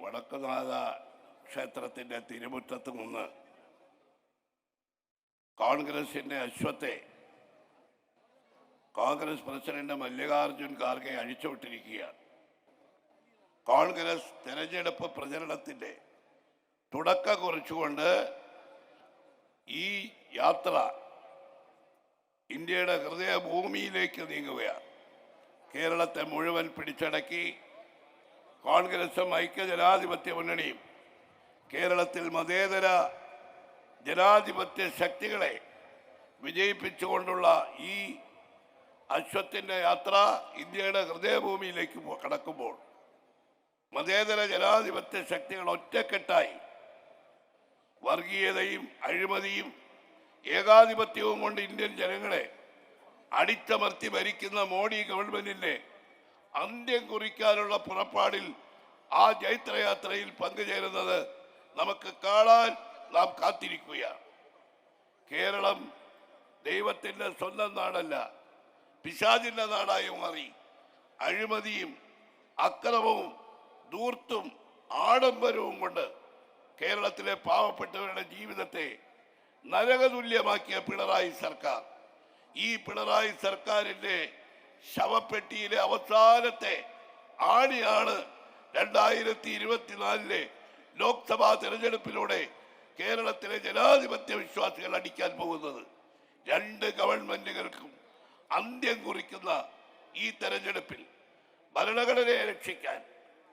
വടക്കുനാഥ ക്ഷേത്രത്തിൻ്റെ തിരുമുറ്റത്ത് നിന്ന് കോൺഗ്രസിൻ്റെ അശ്വത്തെ കോൺഗ്രസ് പ്രസിഡന്റ് മല്ലികാർജുൻ ഖാർഗെ അഴിച്ചുവിട്ടിരിക്കുകയാണ്. കോൺഗ്രസ് തെരഞ്ഞെടുപ്പ് പ്രചരണത്തിൻ്റെ തുടക്കം കുറിച്ചുകൊണ്ട് ഈ യാത്ര ഇന്ത്യയുടെ ഹൃദയഭൂമിയിലേക്ക് നീങ്ങുകയാണ്. കേരളത്തെ മുഴുവൻ പിടിച്ചടക്കി കോൺഗ്രസും ഐക്യജനാധിപത്യ മുന്നണിയും കേരളത്തിൽ മതേതര ജനാധിപത്യ ശക്തികളെ വിജയിപ്പിച്ചുകൊണ്ടുള്ള ഈ അശ്വത്തിൻ്റെ യാത്ര ഇന്ത്യയുടെ ഹൃദയഭൂമിയിലേക്ക് കടക്കുമ്പോൾ മതേതര ജനാധിപത്യ ശക്തികൾ ഒറ്റക്കെട്ടായി വർഗീയതയും അഴിമതിയും ഏകാധിപത്യവും കൊണ്ട് ഇന്ത്യൻ ജനങ്ങളെ അടിച്ചമർത്തി ഭരിക്കുന്ന മോഡി ഗവൺമെന്റിന്റെ അന്ത്യം കുറിക്കാനുള്ള പുറപ്പാടിൽ ആ ജൈത്രയാത്രയിൽ പങ്കുചേരുന്നത് നമുക്ക് കാണാൻ നാം കാത്തിരിക്കുകയാണ്. കേരളം ദൈവത്തിൻ്റെ സ്വന്തം നാടല്ല, പിശാചിൻ്റെ നാടായി മാറി അഴിമതിയും അക്രമവും ധൂർത്തും ആഡംബരവും കൊണ്ട് കേരളത്തിലെ പാവപ്പെട്ടവരുടെ ജീവിതത്തെ നരകതുല്യമാക്കിയ പിണറായി സർക്കാർ, ഈ പിണറായി സർക്കാരിൻ്റെ ശവപ്പെട്ടിയിലെ അവസാനത്തെ ആണിയാണ് 2024 ലോക്സഭാ തെരഞ്ഞെടുപ്പിലൂടെ കേരളത്തിലെ ജനാധിപത്യ വിശ്വാസികൾ അടിക്കാൻ പോകുന്നത്. രണ്ട് ഗവൺമെന്റുകൾക്കും അന്ത്യം കുറിക്കുന്ന ഈ തെരഞ്ഞെടുപ്പിൽ ഭരണഘടനയെ രക്ഷിക്കാൻ,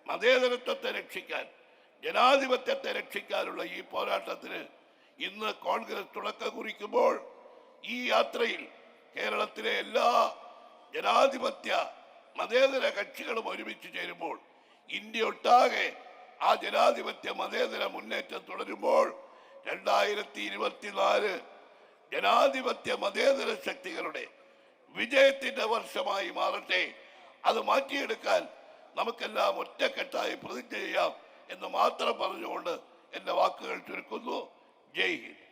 മതേതരത്വത്തെ രക്ഷിക്കാൻ, ജനാധിപത്യത്തെ രക്ഷിക്കാനുള്ള ഈ പോരാട്ടത്തിന് ഇന്ന് കോൺഗ്രസ് തുടക്കം കുറിക്കുമ്പോൾ ഈ യാത്രയിൽ കേരളത്തിലെ എല്ലാ ജനാധിപത്യ മതേതര കക്ഷികളും ഒരുമിച്ച് ചേരുമ്പോൾ ഇന്ത്യ ഒട്ടാകെ ആ ജനാധിപത്യ മതേതര മുന്നേറ്റം തുടരുമ്പോൾ 2024 ജനാധിപത്യ മതേതര ശക്തികളുടെ വിജയത്തിന്റെ വർഷമായി മാറട്ടെ. അത് മാറ്റിയെടുക്കാൻ നമുക്കെല്ലാം ഒറ്റക്കെട്ടായി പ്രതിജ്ഞ ചെയ്യാം എന്ന് മാത്രം പറഞ്ഞുകൊണ്ട് എൻ്റെ വാക്കുകൾ ചുരുക്കുന്നു. ജയ് ഹിന്ദ്.